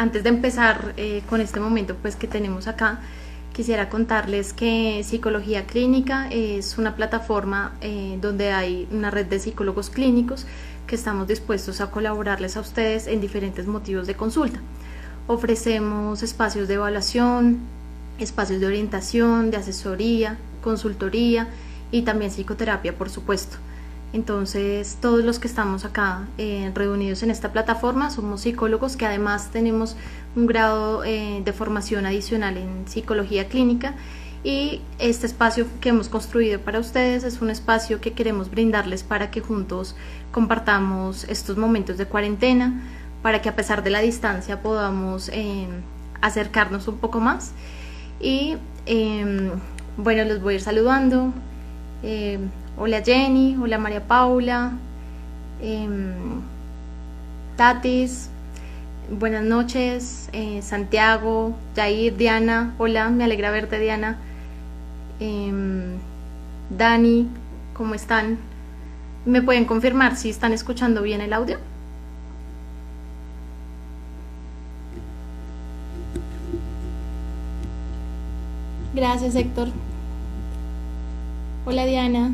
antes de empezar con este momento pues que tenemos acá, quisiera contarles que Psicología Clínica es una plataforma donde hay una red de psicólogos clínicos que estamos dispuestos a colaborarles a ustedes en diferentes motivos de consulta. Ofrecemos espacios de evaluación, espacios de orientación, de asesoría, consultoría y también psicoterapia, por supuesto. Entonces, todos los que estamos acá reunidos en esta plataforma somos psicólogos que además tenemos un grado de formación adicional en psicología clínica, y este espacio que hemos construido para ustedes es un espacio que queremos brindarles para que juntos compartamos estos momentos de cuarentena, para que a pesar de la distancia podamos acercarnos un poco más. Y bueno, los voy a ir saludando. Hola Jenny, hola María Paula, Tatis, buenas noches, Santiago, Jair, Diana, hola, me alegra verte Diana, Dani, ¿cómo están? ¿Me pueden confirmar si están escuchando bien el audio? Gracias Héctor. Hola Diana.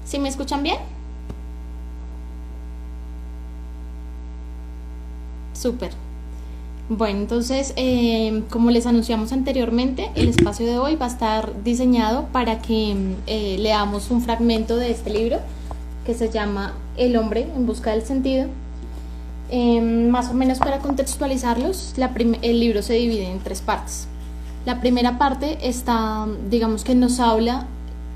¿Sí me escuchan bien? Súper. Bueno, entonces, como les anunciamos anteriormente, el espacio de hoy va a estar diseñado para que leamos un fragmento de este libro que se llama El hombre en busca del sentido. Más o menos para contextualizarlos, el libro se divide en 3 partes. La primera parte está, digamos que nos habla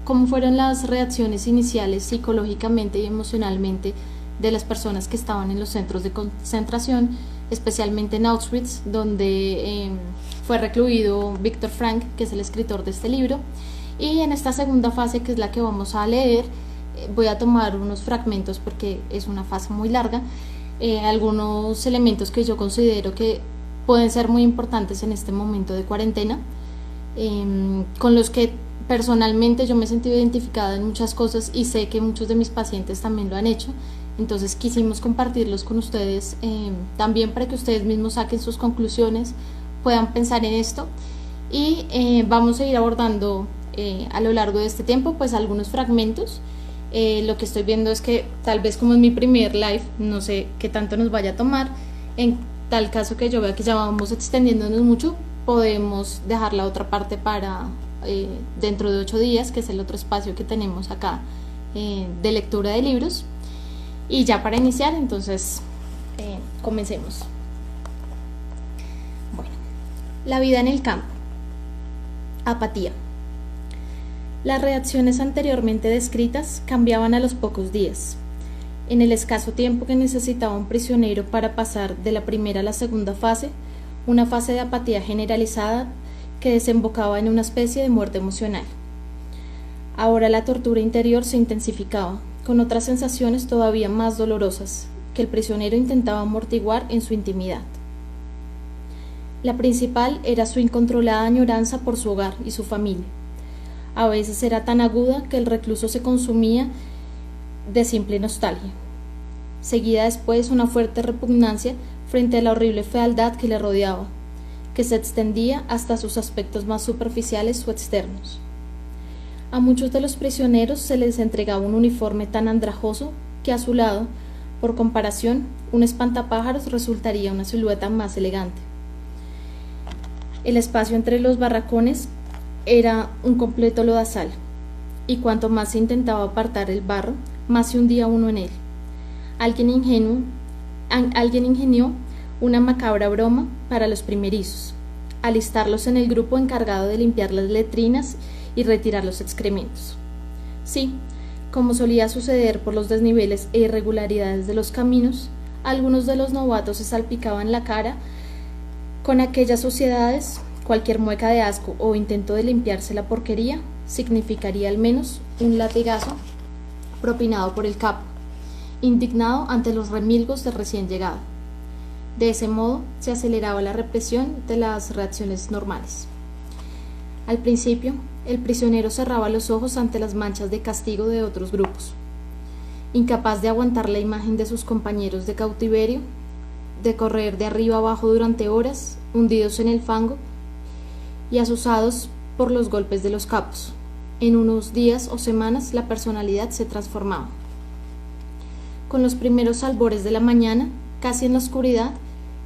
cómo fueron las reacciones iniciales psicológicamente y emocionalmente de las personas que estaban en los centros de concentración, especialmente en Auschwitz, donde fue recluido Viktor Frankl, que es el escritor de este libro. Y en esta segunda fase, que es la que vamos a leer, voy a tomar unos fragmentos porque es una fase muy larga, algunos elementos que yo considero que pueden ser muy importantes en este momento de cuarentena, con los que personalmente yo me he sentido identificada en muchas cosas y sé que muchos de mis pacientes también lo han hecho. Entonces quisimos compartirlos con ustedes también para que ustedes mismos saquen sus conclusiones, puedan pensar en esto, y vamos a ir abordando a lo largo de este tiempo pues algunos fragmentos. Lo que estoy viendo es que tal vez, como es mi primer live, no sé qué tanto nos vaya a tomar. En tal caso que yo vea que ya vamos extendiéndonos mucho, podemos dejar la otra parte para dentro de 8 días, que es el otro espacio que tenemos acá de lectura de libros. Y ya para iniciar, entonces comencemos. Bueno, la vida en el campo. Apatía. Las reacciones anteriormente descritas cambiaban a los pocos días. En el escaso tiempo que necesitaba un prisionero para pasar de la primera a la segunda fase, una fase de apatía generalizada que desembocaba en una especie de muerte emocional. Ahora la tortura interior se intensificaba, con otras sensaciones todavía más dolorosas, que el prisionero intentaba amortiguar en su intimidad. La principal era su incontrolada añoranza por su hogar y su familia. A veces era tan aguda que el recluso se consumía de simple nostalgia. Seguida después una fuerte repugnancia frente a la horrible fealdad que le rodeaba, que se extendía hasta sus aspectos más superficiales o externos. A muchos de los prisioneros se les entregaba un uniforme tan andrajoso que a su lado, por comparación, un espantapájaros resultaría una silueta más elegante. El espacio entre los barracones era un completo lodazal, y cuanto más se intentaba apartar el barro, más se hundía uno en él. Alguien ingenió una macabra broma para los primerizos, alistarlos en el grupo encargado de limpiar las letrinas y retirar los excrementos. Sí, como solía suceder por los desniveles e irregularidades de los caminos, algunos de los novatos se salpicaban la cara con aquellas suciedades. Cualquier mueca de asco o intento de limpiarse la porquería significaría al menos un latigazo propinado por el capo, indignado ante los remilgos del recién llegado. De ese modo se aceleraba la represión de las reacciones normales. Al principio, el prisionero cerraba los ojos ante las manchas de castigo de otros grupos. incapaz de aguantar la imagen de sus compañeros de cautiverio, de correr de arriba abajo durante horas, hundidos en el fango y asusados por los golpes de los capos. En unos días o semanas la personalidad se transformaba. Con los primeros albores de la mañana, casi en la oscuridad,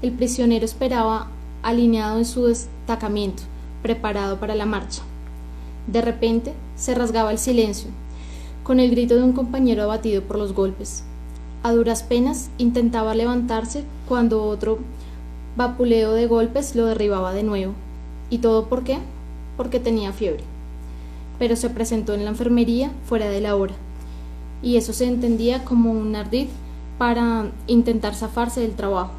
el prisionero esperaba alineado en su destacamento, preparado para la marcha. De repente se rasgaba el silencio, con el grito de un compañero abatido por los golpes. A duras penas intentaba levantarse cuando otro vapuleo de golpes lo derribaba de nuevo. ¿Y todo por qué? Porque tenía fiebre. Pero se presentó en la enfermería fuera de la hora, y eso se entendía como un ardid para intentar zafarse del trabajo.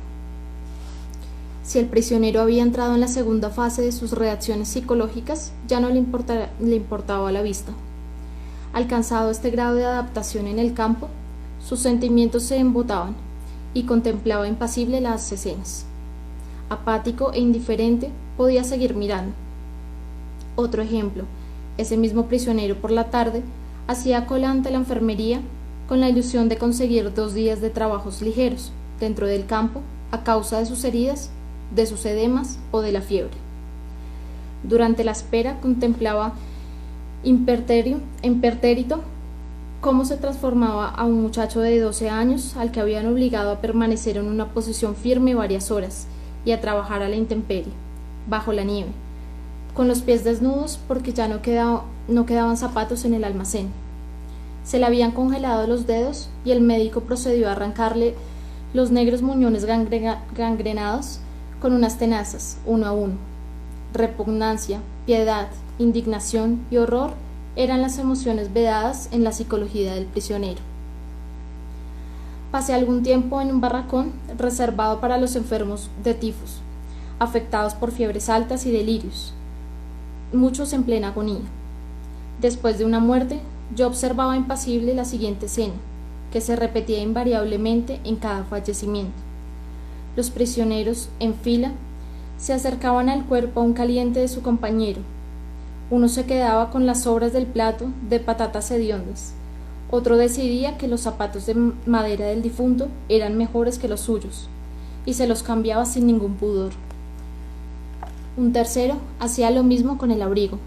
Si el prisionero había entrado en la segunda fase de sus reacciones psicológicas, ya no le importaba la vista. Alcanzado este grado de adaptación en el campo, sus sentimientos se embotaban y contemplaba impasible las escenas. Apático e indiferente, podía seguir mirando. Otro ejemplo, ese mismo prisionero por la tarde hacía cola ante la enfermería con la ilusión de conseguir 2 días de trabajos ligeros dentro del campo a causa de sus heridas, de sus edemas o de la fiebre. Durante la espera contemplaba impertérrito cómo se transformaba a un muchacho de 12 años al que habían obligado a permanecer en una posición firme varias horas y a trabajar a la intemperie, bajo la nieve, con los pies desnudos porque ya no quedaban zapatos en el almacén. Se le habían congelado los dedos y el médico procedió a arrancarle los negros muñones gangrenados con unas tenazas, uno a uno. Repugnancia, piedad, indignación y horror eran las emociones vedadas en la psicología del prisionero. Pasé algún tiempo en un barracón reservado para los enfermos de tifus, afectados por fiebres altas y delirios, muchos en plena agonía. Después de una muerte, yo observaba impasible la siguiente escena, que se repetía invariablemente en cada fallecimiento. Los prisioneros, en fila, se acercaban al cuerpo aún caliente de su compañero. Uno se quedaba con las sobras del plato de patatas hediondas. Otro decidía que los zapatos de madera del difunto eran mejores que los suyos, y se los cambiaba sin ningún pudor. Un tercero hacía lo mismo con el abrigo,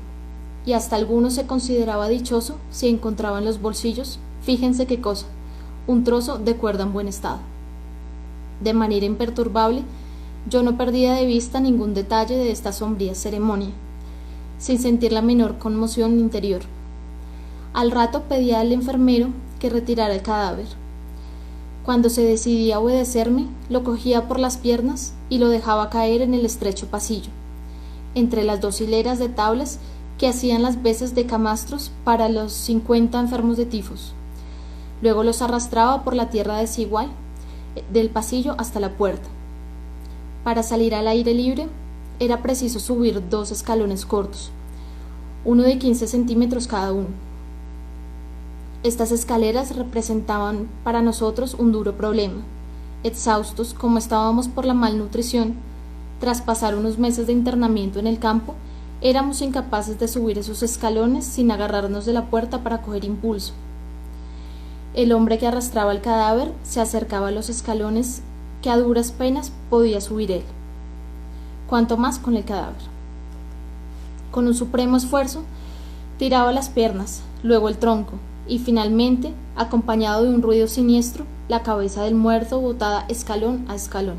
y hasta alguno se consideraba dichoso si encontraba en los bolsillos, fíjense qué cosa, un trozo de cuerda en buen estado. De manera imperturbable, yo no perdía de vista ningún detalle de esta sombría ceremonia, sin sentir la menor conmoción interior. Al rato pedía al enfermero que retirara el cadáver. Cuando se decidía a obedecerme, lo cogía por las piernas y lo dejaba caer en el estrecho pasillo, entre las 2 hileras de tablas que hacían las veces de camastros para los 50 enfermos de tifus. Luego los arrastraba por la tierra desigual del pasillo hasta la puerta. Para salir al aire libre era preciso subir 2 escalones cortos, uno de 15 centímetros cada uno. Estas escaleras representaban para nosotros un duro problema. Exhaustos como estábamos por la malnutrición, tras pasar unos meses de internamiento en el campo, éramos incapaces de subir esos escalones sin agarrarnos de la puerta para coger impulso. El hombre que arrastraba el cadáver se acercaba a los escalones que a duras penas podía subir él, cuanto más con el cadáver. Con un supremo esfuerzo, tiraba las piernas, luego el tronco, y finalmente, acompañado de un ruido siniestro, la cabeza del muerto botada escalón a escalón.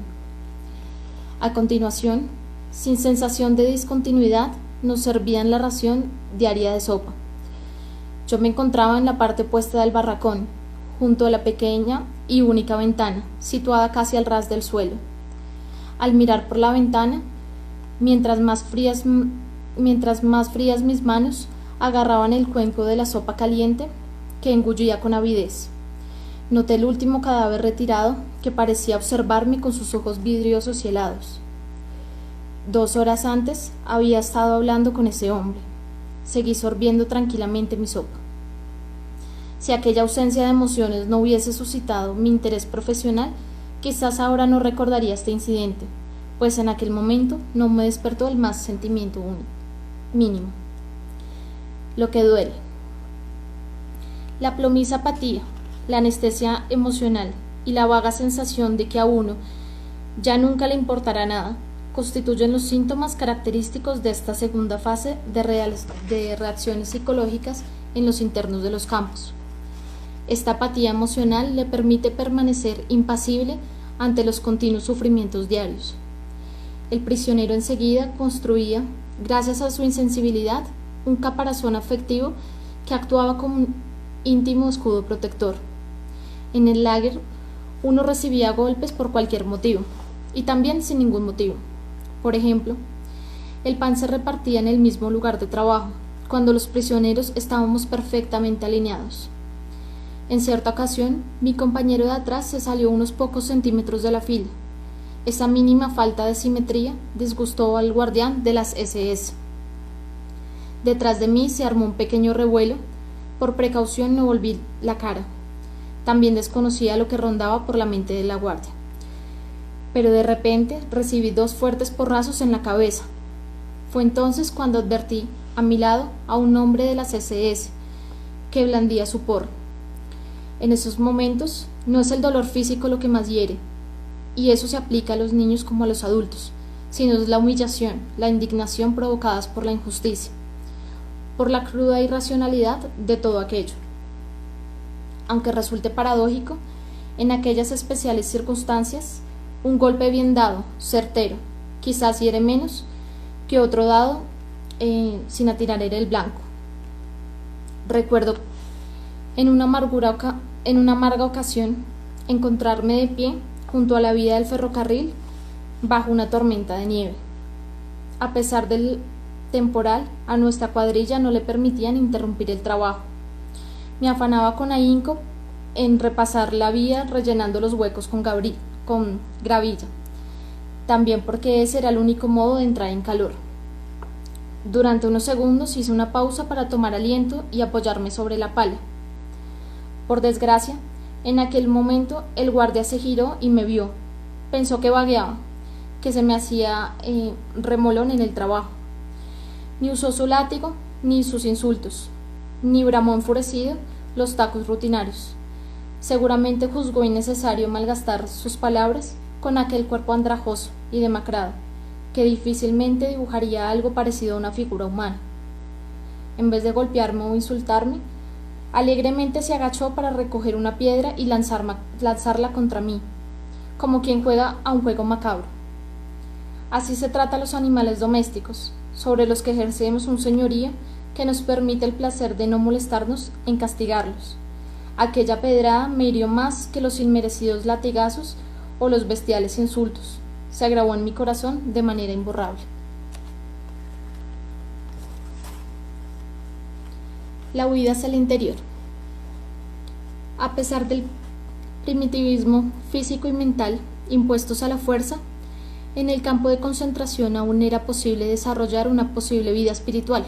A continuación, sin sensación de discontinuidad, nos servían la ración diaria de sopa. Yo me encontraba en la parte opuesta del barracón, junto a la pequeña y única ventana, situada casi al ras del suelo. Al mirar por la ventana, mientras más frías mis manos agarraban el cuenco de la sopa caliente, que engullía con avidez, noté el último cadáver retirado, que parecía observarme con sus ojos vidriosos y helados. 2 horas antes había estado hablando con ese hombre. Seguí sorbiendo tranquilamente mi sopa. Si aquella ausencia de emociones no hubiese suscitado mi interés profesional, quizás ahora no recordaría este incidente, pues en aquel momento no me despertó el más sentimiento mínimo. Lo que duele. La plomiza apatía, la anestesia emocional y la vaga sensación de que a uno ya nunca le importará nada, constituyen los síntomas característicos de esta segunda fase de reacciones psicológicas en los internos de los campos. Esta apatía emocional le permite permanecer impasible ante los continuos sufrimientos diarios. El prisionero enseguida construía, gracias a su insensibilidad, un caparazón afectivo que actuaba como un íntimo escudo protector. En el lager, uno recibía golpes por cualquier motivo, y también sin ningún motivo. Por ejemplo, el pan se repartía en el mismo lugar de trabajo, cuando los prisioneros estábamos perfectamente alineados. En cierta ocasión, mi compañero de atrás se salió unos pocos centímetros de la fila. Esa mínima falta de simetría disgustó al guardián de las SS. Detrás de mí se armó un pequeño revuelo. Por precaución no volví la cara. También desconocía lo que rondaba por la mente de la guardia. Pero de repente recibí 2 fuertes porrazos en la cabeza. Fue entonces cuando advertí a mi lado a un hombre de las SS que blandía su porro. En esos momentos no es el dolor físico lo que más hiere, y eso se aplica a los niños como a los adultos, sino es la humillación, la indignación provocadas por la injusticia, por la cruda irracionalidad de todo aquello. Aunque resulte paradójico, en aquellas especiales circunstancias, un golpe bien dado, certero, quizás hiere menos que otro dado sin atirar el blanco. Recuerdo en una amarga ocasión encontrarme de pie junto a la vía del ferrocarril bajo una tormenta de nieve. A pesar del temporal, a nuestra cuadrilla no le permitían interrumpir el trabajo. Me afanaba con ahínco en repasar la vía rellenando los huecos con gravilla, también porque ese era el único modo de entrar en calor. Durante unos segundos hice una pausa para tomar aliento y apoyarme sobre la pala. Por desgracia, en aquel momento el guardia se giró y me vio. Pensó que vagueaba, que se me hacía remolón en el trabajo. Ni usó su látigo, ni sus insultos, ni bramó enfurecido los tacos rutinarios. Seguramente juzgó innecesario malgastar sus palabras con aquel cuerpo andrajoso y demacrado, que difícilmente dibujaría algo parecido a una figura humana. En vez de golpearme o insultarme, alegremente se agachó para recoger una piedra y lanzarla contra mí, como quien juega a un juego macabro. Así se trata a los animales domésticos, sobre los que ejercemos un señorío que nos permite el placer de no molestarnos en castigarlos. Aquella pedrada me hirió más que los inmerecidos latigazos o los bestiales insultos. Se agravó en mi corazón de manera imborrable. La huida hacia el interior. A pesar del primitivismo físico y mental impuestos a la fuerza, en el campo de concentración aún era posible desarrollar una posible vida espiritual.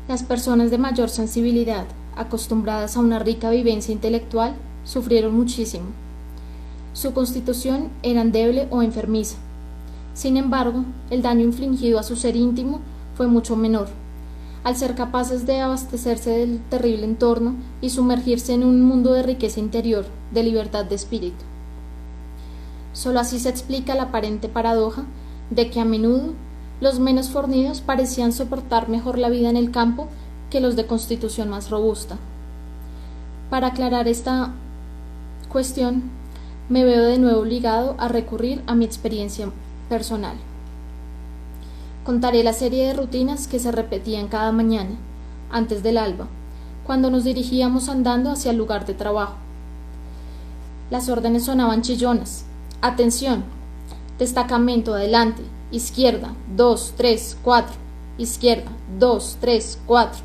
Las personas de mayor sensibilidad, acostumbradas a una rica vivencia intelectual, sufrieron muchísimo. Su constitución era endeble o enfermiza. Sin embargo, el daño infligido a su ser íntimo fue mucho menor, al ser capaces de abastecerse del terrible entorno y sumergirse en un mundo de riqueza interior, de libertad de espíritu. Solo así se explica la aparente paradoja de que a menudo los menos fornidos parecían soportar mejor la vida en el campo que los de constitución más robusta. Para aclarar esta cuestión, me veo de nuevo obligado a recurrir a mi experiencia personal. Contaré la serie de rutinas que se repetían cada mañana, antes del alba, cuando nos dirigíamos andando hacia el lugar de trabajo. Las órdenes sonaban chillonas. Atención, destacamento adelante, izquierda, 2, 3, 4, izquierda, 2, 3, 4.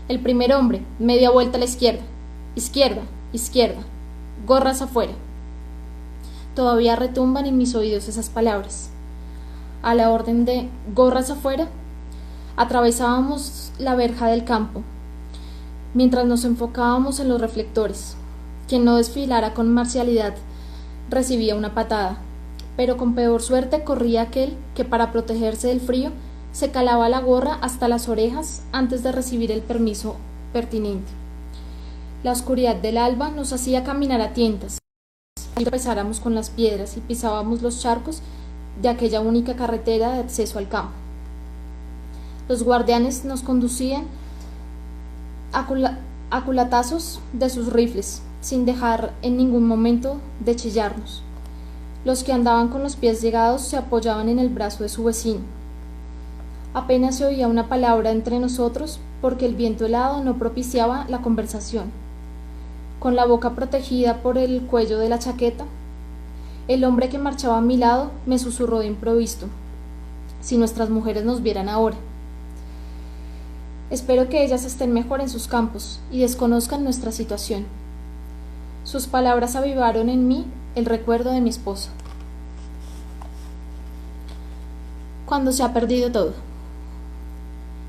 El primer hombre, media vuelta a la izquierda, izquierda, izquierda, gorras afuera. Todavía retumban en mis oídos esas palabras. A la orden de gorras afuera, atravesábamos la verja del campo, mientras nos enfocábamos en los reflectores. Quien no desfilara con marcialidad recibía una patada, pero con peor suerte corría aquel que para protegerse del frío se calaba la gorra hasta las orejas antes de recibir el permiso pertinente. La oscuridad del alba nos hacía caminar a tientas, y tropezáramos con las piedras y pisábamos los charcos de aquella única carretera de acceso al campo. Los guardianes nos conducían a culatazos de sus rifles, sin dejar en ningún momento de chillarnos. Los que andaban con los pies llegados se apoyaban en el brazo de su vecino. Apenas se oía una palabra entre nosotros porque el viento helado no propiciaba la conversación. Con la boca protegida por el cuello de la chaqueta, el hombre que marchaba a mi lado me susurró de improviso: si nuestras mujeres nos vieran ahora. Espero que ellas estén mejor en sus campos y desconozcan nuestra situación. Sus palabras avivaron en mí el recuerdo de mi esposa. Cuando se ha perdido todo.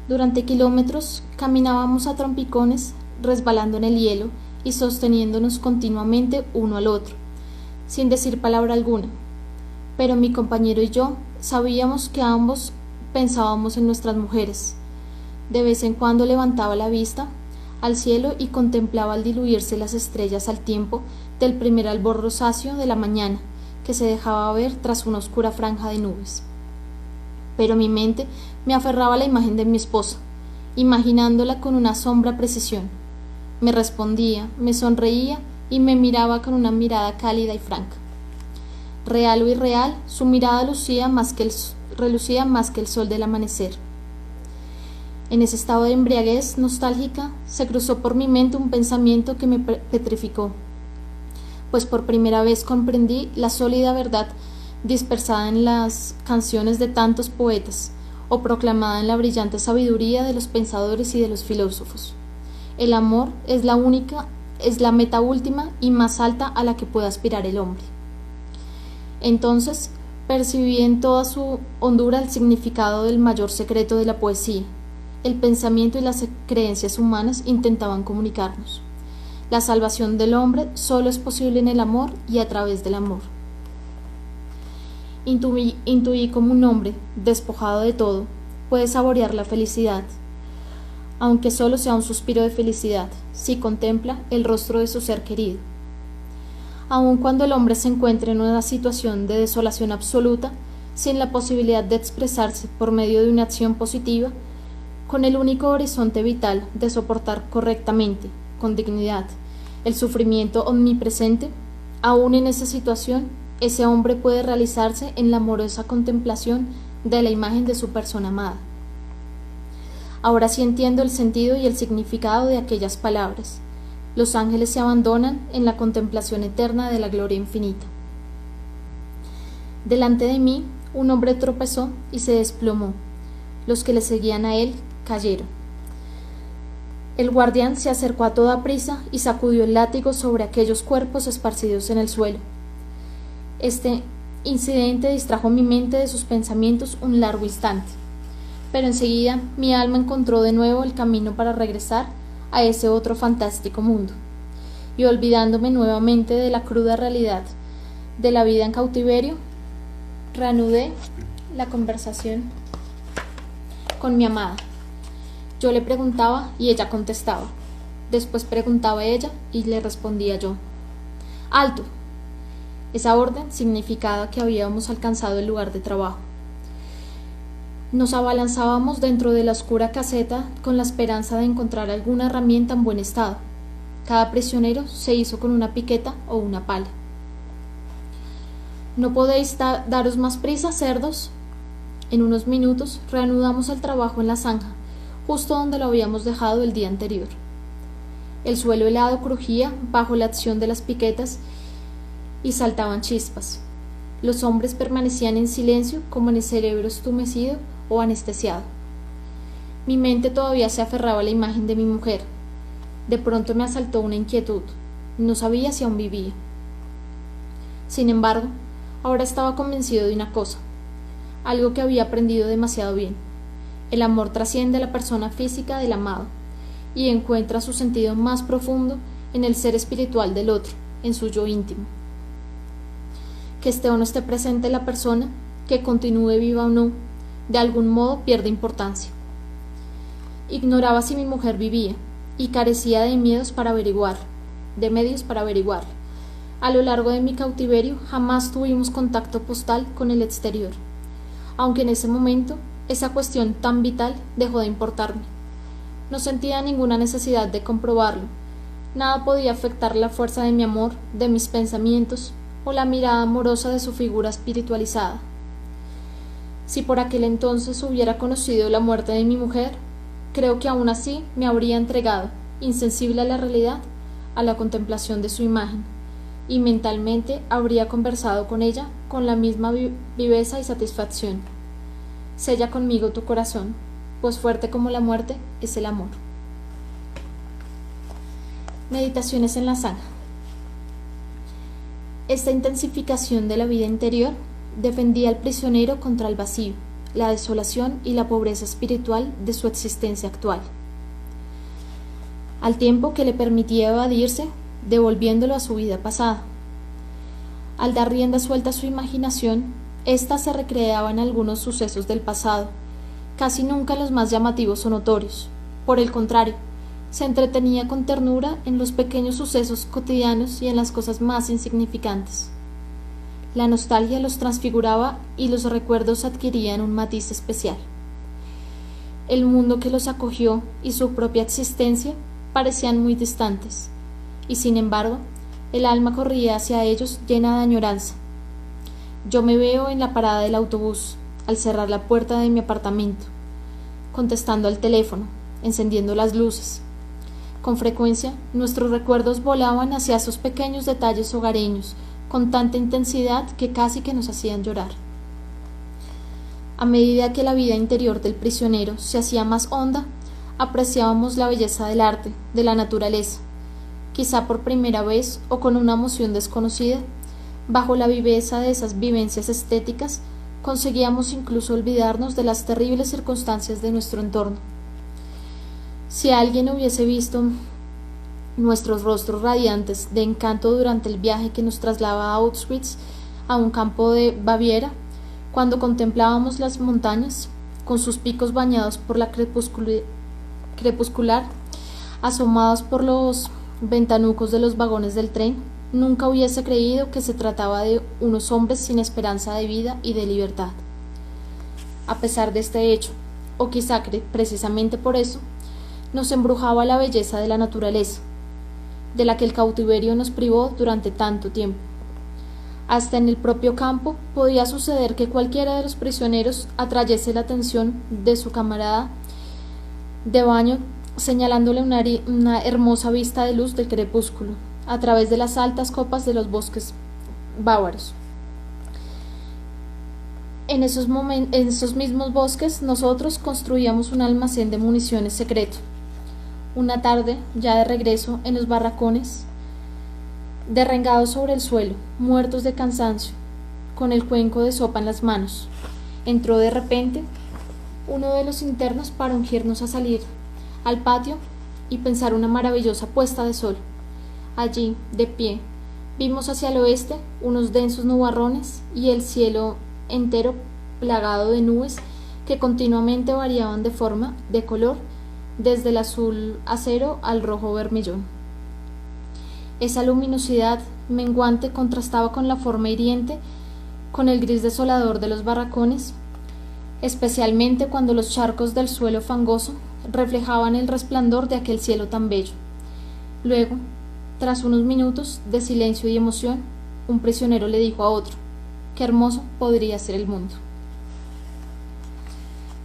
Durante kilómetros caminábamos a trompicones, resbalando en el hielo y sosteniéndonos continuamente uno al otro, sin decir palabra alguna. Pero mi compañero y yo sabíamos que ambos pensábamos en nuestras mujeres. De vez en cuando levantaba la vista al cielo y contemplaba al diluirse las estrellas al tiempo del primer albor rosáceo de la mañana, que se dejaba ver tras una oscura franja de nubes. Pero mi mente me aferraba a la imagen de mi esposa, imaginándola con una asombrosa precisión. Me respondía, me sonreía y me miraba con una mirada cálida y franca. Real o irreal, su mirada relucía más que el sol del amanecer. En ese estado de embriaguez nostálgica se cruzó por mi mente un pensamiento que me petrificó, pues por primera vez comprendí la sólida verdad dispersada en las canciones de tantos poetas, o proclamada en la brillante sabiduría de los pensadores y de los filósofos. El amor es la meta última y más alta a la que puede aspirar el hombre. Entonces percibí en toda su hondura el significado del mayor secreto de la poesía. El pensamiento y las creencias humanas intentaban comunicarnos. La salvación del hombre solo es posible en el amor y a través del amor. Intuí como un hombre, despojado de todo, puede saborear la felicidad, aunque solo sea un suspiro de felicidad, si contempla el rostro de su ser querido. Aun cuando el hombre se encuentre en una situación de desolación absoluta, sin la posibilidad de expresarse por medio de una acción positiva, con el único horizonte vital de soportar correctamente, con dignidad, el sufrimiento omnipresente, aún en esa situación, ese hombre puede realizarse en la amorosa contemplación de la imagen de su persona amada. Ahora sí entiendo el sentido y el significado de aquellas palabras. Los ángeles se abandonan en la contemplación eterna de la gloria infinita. Delante de mí, un hombre tropezó y se desplomó. Los que le seguían a él cayeron. El guardián se acercó a toda prisa y sacudió el látigo sobre aquellos cuerpos esparcidos en el suelo. Este incidente distrajo mi mente de sus pensamientos un largo instante, pero enseguida mi alma encontró de nuevo el camino para regresar a ese otro fantástico mundo, y olvidándome nuevamente de la cruda realidad de la vida en cautiverio, reanudé la conversación con mi amada. Yo le preguntaba y ella contestaba. Después preguntaba ella y le respondía yo. ¡Alto! Esa orden significaba que habíamos alcanzado el lugar de trabajo. Nos abalanzábamos dentro de la oscura caseta con la esperanza de encontrar alguna herramienta en buen estado. Cada prisionero se hizo con una piqueta o una pala. ¿No podéis daros más prisa, cerdos? En unos minutos reanudamos el trabajo en la zanja, justo donde lo habíamos dejado el día anterior. El suelo helado crujía bajo la acción de las piquetas y saltaban chispas. Los hombres permanecían en silencio como en el cerebro estumecido o anestesiado. Mi mente todavía se aferraba a la imagen de mi mujer. De pronto me asaltó una inquietud. No sabía si aún vivía. Sin embargo, ahora estaba convencido de una cosa, algo que había aprendido demasiado bien. El amor trasciende a la persona física del amado y encuentra su sentido más profundo en el ser espiritual del otro, en su yo íntimo. Que esté o no esté presente la persona, que continúe viva o no, de algún modo pierde importancia. Ignoraba si mi mujer vivía, y carecía de medios para averiguar. A lo largo de mi cautiverio jamás tuvimos contacto postal con el exterior, aunque en ese momento esa cuestión tan vital dejó de importarme. No sentía ninguna necesidad de comprobarlo. Nada podía afectar la fuerza de mi amor, de mis pensamientos o la mirada amorosa de su figura espiritualizada. Si por aquel entonces hubiera conocido la muerte de mi mujer, creo que aún así me habría entregado, insensible a la realidad, a la contemplación de su imagen, y mentalmente habría conversado con ella con la misma viveza y satisfacción. Sella conmigo tu corazón, pues fuerte como la muerte es el amor. Meditaciones en la zanja. Esta intensificación de la vida interior defendía al prisionero contra el vacío, la desolación y la pobreza espiritual de su existencia actual, al tiempo que le permitía evadirse, devolviéndolo a su vida pasada. Al dar rienda suelta a su imaginación, ésta se recreaba en algunos sucesos del pasado, casi nunca los más llamativos o notorios. Por el contrario, se entretenía con ternura en los pequeños sucesos cotidianos y en las cosas más insignificantes. La nostalgia los transfiguraba y los recuerdos adquirían un matiz especial. El mundo que los acogió y su propia existencia parecían muy distantes, y sin embargo, el alma corría hacia ellos llena de añoranza. Yo me veo en la parada del autobús, al cerrar la puerta de mi apartamento, contestando al teléfono, encendiendo las luces. Con frecuencia, nuestros recuerdos volaban hacia esos pequeños detalles hogareños, con tanta intensidad que casi que nos hacían llorar. A medida que la vida interior del prisionero se hacía más honda, apreciábamos la belleza del arte, de la naturaleza. Quizá por primera vez o con una emoción desconocida, bajo la viveza de esas vivencias estéticas, conseguíamos incluso olvidarnos de las terribles circunstancias de nuestro entorno. Si alguien hubiese visto nuestros rostros radiantes de encanto durante el viaje que nos trasladaba a Auschwitz, a un campo de Baviera, cuando contemplábamos las montañas, con sus picos bañados por la crepuscular, asomados por los ventanucos de los vagones del tren, nunca hubiese creído que se trataba de unos hombres sin esperanza de vida y de libertad. A pesar de este hecho, o quizá precisamente por eso, nos embrujaba la belleza de la naturaleza, de la que el cautiverio nos privó durante tanto tiempo. Hasta en el propio campo podía suceder que cualquiera de los prisioneros atrayese la atención de su camarada de baño, señalándole una hermosa vista de luz del crepúsculo, a través de las altas copas de los bosques bávaros. En esos mismos bosques nosotros construíamos un almacén de municiones secreto. Una tarde, ya de regreso en los barracones, derrengados sobre el suelo, muertos de cansancio, con el cuenco de sopa en las manos, entró de repente uno de los internos para ungirnos a salir al patio y pensar una maravillosa puesta de sol. Allí, de pie, vimos hacia el oeste unos densos nubarrones y el cielo entero plagado de nubes que continuamente variaban de color, desde el azul acero al rojo vermellón. Esa luminosidad menguante contrastaba con la forma hiriente, con el gris desolador de los barracones, especialmente cuando los charcos del suelo fangoso reflejaban el resplandor de aquel cielo tan bello. Luego, tras unos minutos de silencio y emoción, un prisionero le dijo a otro: «Qué hermoso podría ser el mundo».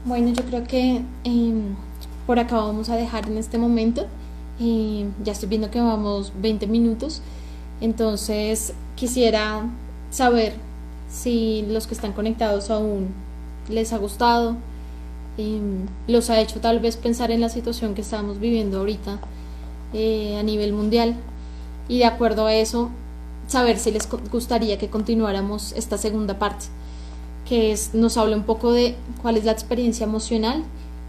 Bueno, yo creo que por acá vamos a dejar en este momento. Ya estoy viendo que vamos 20 minutos, entonces quisiera saber si los que están conectados aún les ha gustado, los ha hecho tal vez pensar en la situación que estamos viviendo ahorita a nivel mundial, y de acuerdo a eso saber si les gustaría que continuáramos esta segunda parte, que nos habla un poco de cuál es la experiencia emocional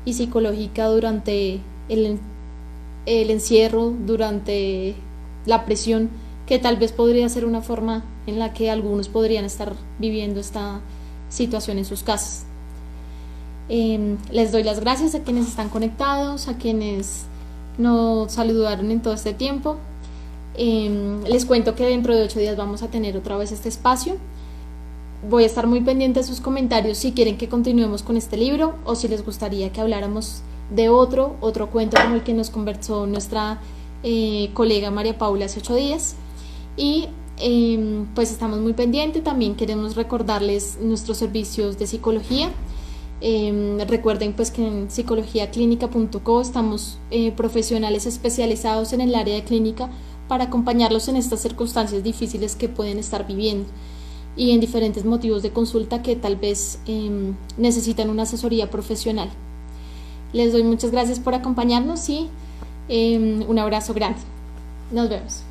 y psicológica durante el encierro, durante la presión, que tal vez podría ser una forma en la que algunos podrían estar viviendo esta situación en sus casas. Les doy las gracias a quienes están conectados, a quienes nos saludaron en todo este tiempo. Les cuento que dentro de 8 días vamos a tener otra vez este espacio. Voy a estar muy pendiente de sus comentarios si quieren que continuemos con este libro o si les gustaría que habláramos de otro cuento como el que nos conversó nuestra colega María Paula hace 8 días. Y pues estamos muy pendientes. También queremos recordarles nuestros servicios de psicología. Recuerden pues que en psicologiaclinica.co estamos profesionales especializados en el área de clínica para acompañarlos en estas circunstancias difíciles que pueden estar viviendo y en diferentes motivos de consulta que tal vez necesitan una asesoría profesional. Les doy muchas gracias por acompañarnos y un abrazo grande. Nos vemos.